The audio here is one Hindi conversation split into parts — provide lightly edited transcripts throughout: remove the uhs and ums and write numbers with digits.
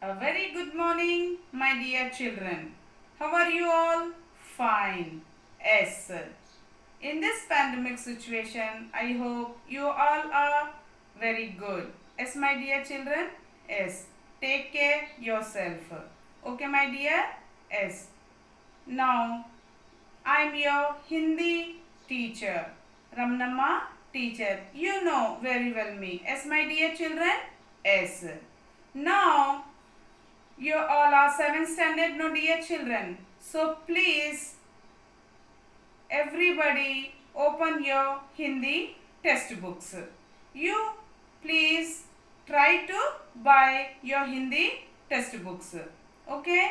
A very good morning, my dear children. How are you all? Fine. Yes. In this pandemic situation, I hope you all are very good. Yes, my dear children. Yes. Take care yourself. Okay, my dear. Yes. Now, I am your Hindi teacher. Ramnamma teacher. You know very well me. Yes, my dear children. Yes. Now, you all are 7th standard, no dear children. So please, everybody open your Hindi textbooks. You please try to buy your Hindi textbooks. Okay?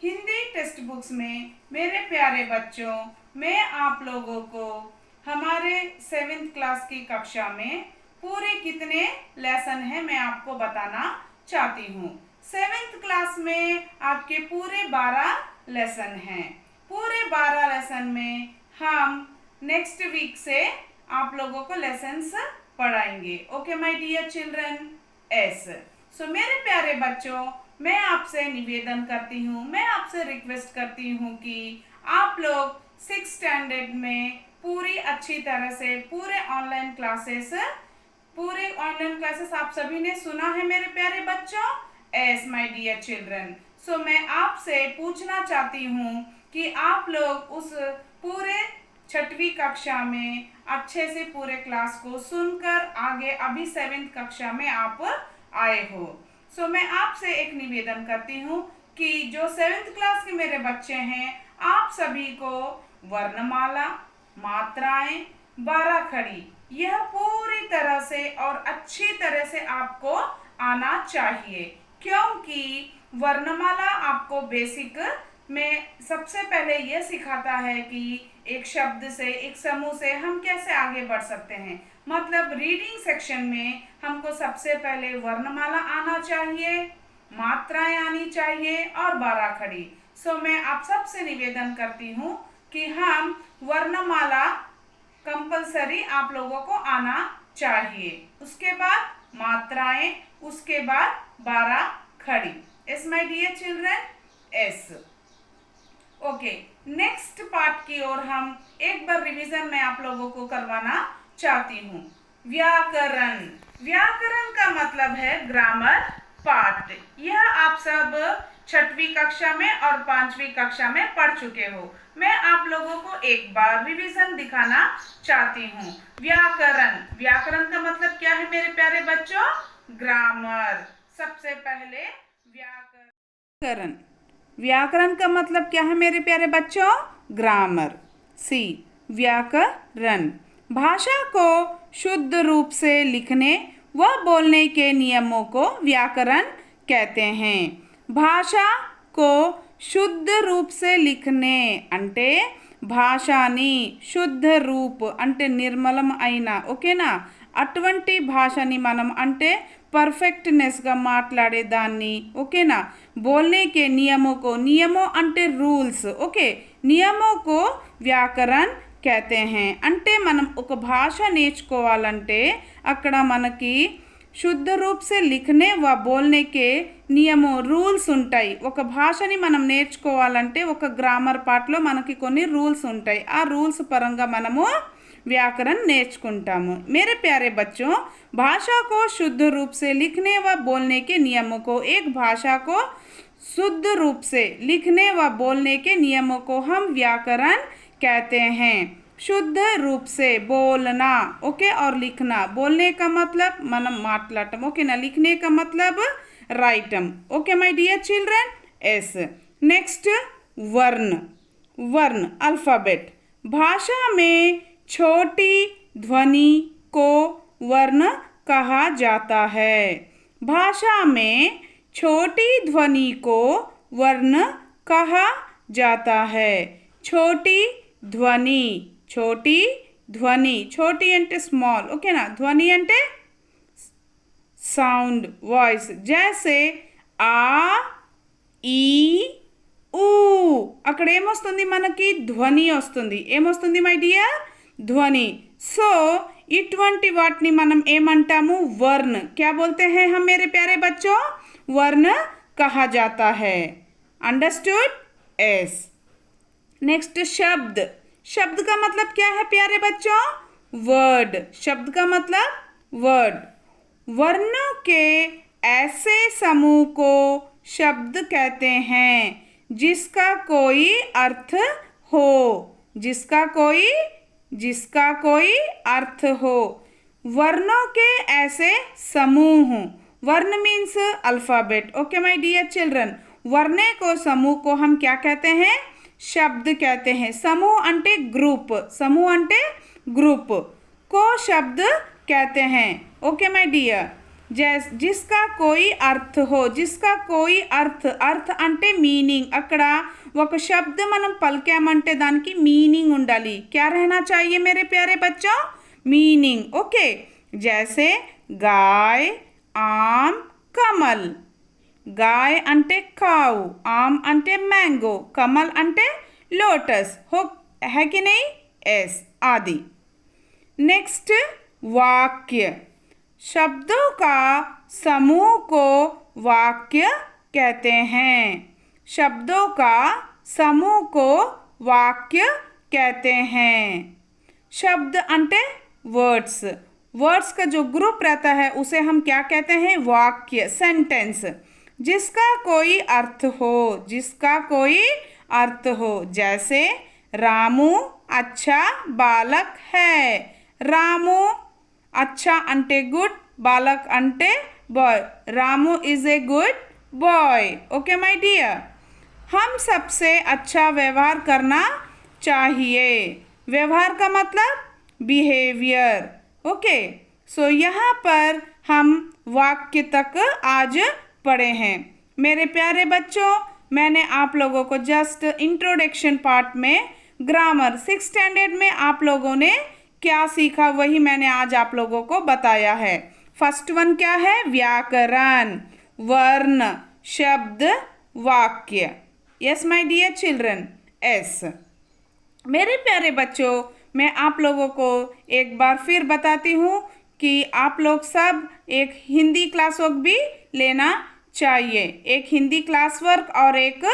Hindi text books में मेरे प्यारे बच्चों, मैं आप लोगों को हमारे 7th क्लास की कक्षा में पूरे कितने लेसन हैं मैं आपको बताना चाहती हूँ। 7th क्लास में आपके पूरे 12 लेसन हैं। पूरे 12 लेसन में हम नेक्स्ट वीक से आप लोगों को लेसन्स पढ़ाएंगे। Okay my dear children. Yes so मेरे प्यारे बच्चों, मैं आपसे निवेदन करती हूँ, मैं आपसे रिक्वेस्ट करती हूँ कि आप लोग 6th स्टैंडर्ड में पूरी अच्छी तरह से पूरे ऑनलाइन क्लासेस आप सभी ने सुना है मेरे प्यारे बच्चों। Yes my dear children. So मैं आपसे पूछना चाहती हूँ कि आप लोग उस पूरे 6वीं कक्षा में अच्छे से पूरे क्लास को सुनकर आगे अभी 7th कक्षा में आप आए हो। सो मैं आपसे एक निवेदन करती हूँ कि जो 7th क्लास के मेरे बच्चे हैं, आप सभी को वर्णमाला, मात्राएं, 12 खड़ी यह पूरी तरह से और अच्छी तरह से आपको आना चाहिए, क्योंकि वर्णमाला आपको बेसिक में सबसे पहले यह सिखाता है कि एक शब्द से, एक समूह से हम कैसे आगे बढ़ सकते हैं। मतलब रीडिंग सेक्शन में हमको सबसे पहले वर्णमाला आना चाहिए, मात्राएं आनी चाहिए और 12 खड़ी। सो मैं आप सबसे निवेदन करती हूँ कि हम वर्णमाला कंपलसरी आप लोगों को आना चाहिए, उसके बाद मात्राएं, उसके बाद 12 खड़ी। Yes my dear children. Yes okay, next part की ओर हम एक बार रिवीजन में आप लोगों को करवाना चाहती हूँ। व्याकरण। व्याकरण का मतलब है ग्रामर पार्ट। यह आप सब 6वीं कक्षा में और 5वीं कक्षा में पढ़ चुके हो। मैं आप लोगों को एक बार रिवीजन दिखाना चाहती हूँ। व्याकरण। व्याकरण का मतलब क्या है मेरे प्यारे बच्चों? ग्रामर। सबसे पहले व्याकरण। व्याकरण का मतलब क्या है मेरे प्यारे बच्चों? ग्रामर। सी व्याकरण भाषा को शुद्ध रूप से लिखने व बोलने के नियमों को व्याकरण कहते हैं। भाषा को शुद्ध रूप से लिखने అంటే భాషని శుద్ధ రూప్ అంటే నిర్మలం అయిన ఓకేనా అటువంటి భాషని మనం అంటే పర్ఫెక్ట్నెస్గా మాట్లాడే దాన్ని ఓకేనా बोलने के नियमों को नियमों అంటే రూల్స్ ఓకే నియమों को వ్యాకరణ कहते हैं। అంటే మనం ఒక భాష నేర్చుకోవాలంటే అక్కడ మనకి శుద్ధ రూప్ से लिखने व बोलने के నియమం రూల్స్ ఉంటాయి। ఒక భాషని మనం నేర్చుకోవాలంటే ఒక గ్రామర్ పార్ట్లో మనకి కొన్ని రూల్స్ ఉంటాయి। ఆ రూల్స్ పరంగా మనము व्याकरण నేర్చుకుంటాము। मेरे प्यारे बच्चों, भाषा को शुद्ध रूप से लिखने व बोलने के नियमों को एक भाषा को शुद्ध रूप से लिखने व बोलने के नियमों को हम व्याकरण कहते हैं। शुद्ध रूप से बोलना ओके और लिखना। बोलने का मतलब మనం మాట్లాడటం ఓకేనా, लिखने का मतलब राइटम। Okay my dear children. Yes next वर्ण। वर्ण अल्फाबेट। भाषा में छोटी ध्वनि को वर्ण कहा जाता है। भाषा में छोटी ध्वनि को वर्ण कहा जाता है। छोटी ध्वनि, छोटी ध्वनि, छोटी అంటే स्मॉल ఓకేనా, ధ్వని అంటే साउंड वॉइस। जैसे आ ఈ ఊ అక్కడ ఏమొస్తుంది మనకి ధ్వని వస్తుంది। ఏమొస్తుంది మై డియర్? ध्वनि। सो इటువంటి వాటిని మనం ఏమంటాము? वर्ण। क्या बोलते हैं हम मेरे प्यारे बच्चों? वर्ण कहा जाता है। अंडरस्टूड? यस। नेक्स्ट शब्द। शब्द का मतलब क्या है प्यारे बच्चों? वर्ड। शब्द का मतलब वर्ड। वर्णों के ऐसे समूह को शब्द कहते हैं जिसका कोई अर्थ हो। जिसका कोई अर्थ हो। वर्णों के ऐसे समूह। वर्ण means alphabet. Okay my dear children, वर्णे को समूह को हम क्या कहते हैं? शब्द कहते हैं। समूह अंटे ग्रुप। समूह अंटे ग्रुप को शब्द कहते हैं। Okay my dear. जिसका कोई अर्थ हो। जिसका कोई अर्थ అంటే మీనింగ్। అక్కడ ఒక శబ్దం మనం పలికామంటే దానికి మీనింగ్ ఉండాలి। क्या रहना चाहिए मेरे प्यारे बच्चों? मीनिंग। ओके। जैसे गाय, आम, कमल। गाय అంటే काऊ, आम అంటే मैंगो, कमल అంటే लोटस। हो है कि नहीं? एस आदि। नेक्स्ट वाक्य। शब्दों का समूह को वाक्य कहते हैं। शब्दों का समूह को वाक्य कहते हैं। शब्द अंटे वर्ड्स। वर्ड्स का जो ग्रुप रहता है उसे हम क्या कहते हैं? वाक्य, सेंटेंस। जिसका कोई अर्थ हो। जिसका कोई अर्थ हो। जैसे रामू अच्छा बालक है। रामू अच्छा अंटे गुड, बालक अंटे boy. Ramu is a good boy. Okay my dear. हम सबसे अच्छा व्यवहार करना चाहिए। व्यवहार का मतलब बिहेवियर। ओके। सो यहाँ पर हम वाक्य तक आज पढ़े हैं। मेरे प्यारे बच्चों, मैंने आप लोगों को जस्ट इंट्रोडक्शन पार्ट में ग्रामर 6th स्टैंडर्ड में आप लोगों ने क्या सीखा वही मैंने आज आप लोगों को बताया है। फर्स्ट वन क्या है? व्याकरण, वर्ण, शब्द, वाक्य। Yes my dear children, yes. मेरे प्यारे बच्चों, मैं आप लोगों को एक बार फिर बताती हूँ कि आप लोग सब एक हिंदी क्लास वर्क भी लेना चाहिए। एक हिंदी क्लास वर्क और एक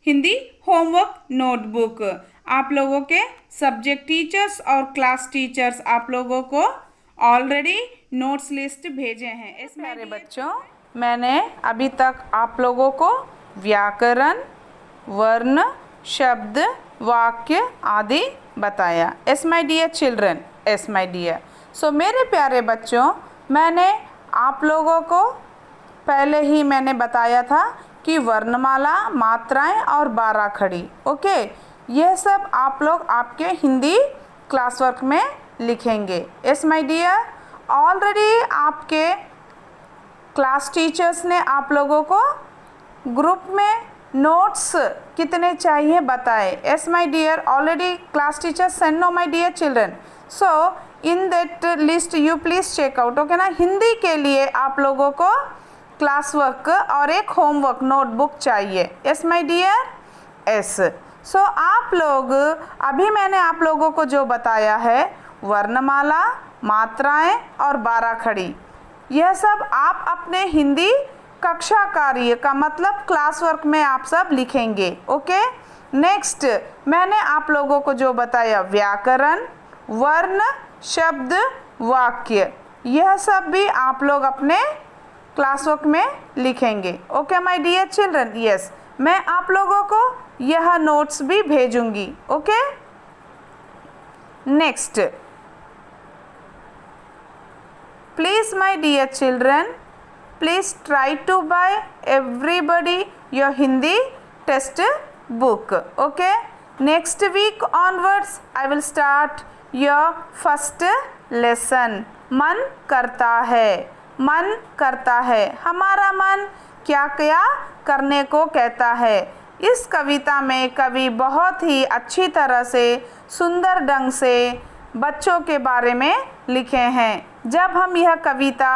हिंदी होमवर्क नोटबुक। आप लोगों के सब्जेक्ट टीचर्स और क्लास टीचर्स आप लोगों को ऑलरेडी नोट्स लिस्ट भेजे हैं। इस मेरे बच्चों, मैंने अभी तक आप लोगों को व्याकरण, वर्ण, शब्द, वाक्य आदि बताया। Yes my dear children, yes my dear. So मेरे प्यारे बच्चों, मैंने आप लोगों को पहले ही मैंने बताया था कि वर्णमाला, मात्राएं और 12 खड़ी। ओके, यह सब आप लोग आपके हिंदी क्लास वर्क में लिखेंगे। Yes my dear. ऑलरेडी आपके क्लास टीचर्स ने आप लोगों को ग्रुप में नोट्स कितने चाहिए बताए। Yes my dear, already class teachers send no my dear children. So in that list you please check out. Okay ना। हिंदी के लिए आप लोगों को क्लास वर्क और एक होमवर्क नोटबुक चाहिए। Yes my dear, yes. So आप लोग अभी मैंने आप लोगों को जो बताया है वर्णमाला, मात्राएं और 12 खड़ी, यह सब आप अपने हिंदी कक्षा कार्य का मतलब क्लास वर्क में आप सब लिखेंगे। ओके। नेक्स्ट मैंने आप लोगों को जो बताया व्याकरण, वर्ण, शब्द, वाक्य, यह सब भी आप लोग अपने क्लास वर्क में लिखेंगे। Okay my dear children, yes. मैं आप लोगों को यह नोट्स भी भेजूंगी। Okay. Next, please my dear children, please try to buy everybody your Hindi test book. Okay. Next week onwards I will start your first lesson. मन करता है, मन करता है, हमारा मन क्या क्या करने को कहता है। इस कविता में कवि बहुत ही अच्छी तरह से सुंदर ढंग से बच्चों के बारे में लिखे हैं। जब हम यह कविता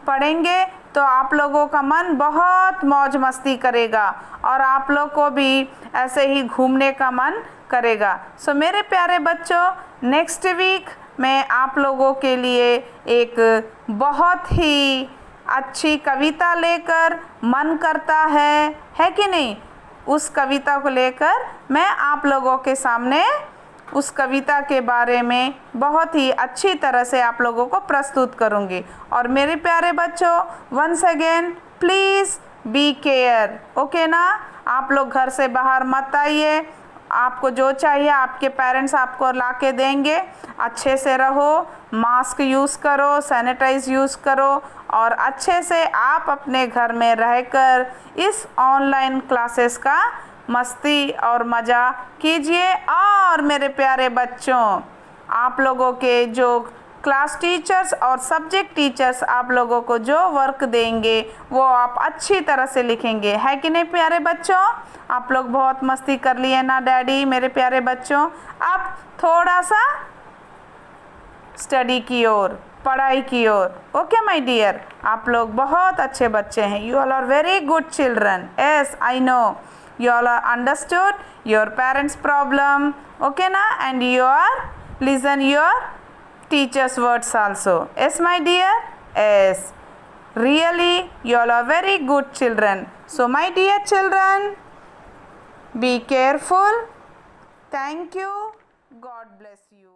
पढ़ेंगे तो आप लोगों का मन बहुत मौज मस्ती करेगा और आप लोग को भी ऐसे ही घूमने का मन करेगा। सो मेरे प्यारे बच्चों, नेक्स्ट वीक मैं आप लोगों के लिए एक बहुत ही अच्छी कविता लेकर मन करता है कि नहीं? उस कविता को लेकर मैं आप लोगों के सामने उस कविता के बारे में बहुत ही अच्छी तरह से आप लोगों को प्रस्तुत करूंगी। और मेरे प्यारे बच्चों, once again please be care, okay ना? आप लोग घर से बाहर मत आइए। आपको जो चाहिए आपके पेरेंट्स आपको ला के देंगे। अच्छे से रहो, मास्क यूज़ करो, सैनिटाइज यूज़ करो और अच्छे से आप अपने घर में रहकर इस ऑनलाइन क्लासेस का मस्ती और मज़ा कीजिए। और मेरे प्यारे बच्चों, आप लोगों के जो क्लास टीचर्स और सब्जेक्ट टीचर्स आप लोगों को जो वर्क देंगे वो आप अच्छी तरह से लिखेंगे, है कि नहीं प्यारे बच्चों? आप लोग बहुत मस्ती कर लिए ना डैडी? मेरे प्यारे बच्चों, अब थोड़ा सा स्टडी की ओर, पढ़ाई की ओर। ओके माय डियर, आप लोग बहुत अच्छे बच्चे हैं। You all are very good children. Yes, I know you all are understood your parents problem, okay na? And you are listen your teachers words also. Yes my dear? Yes, really you all are very good children. So my dear children, be careful. Thank you. God bless you.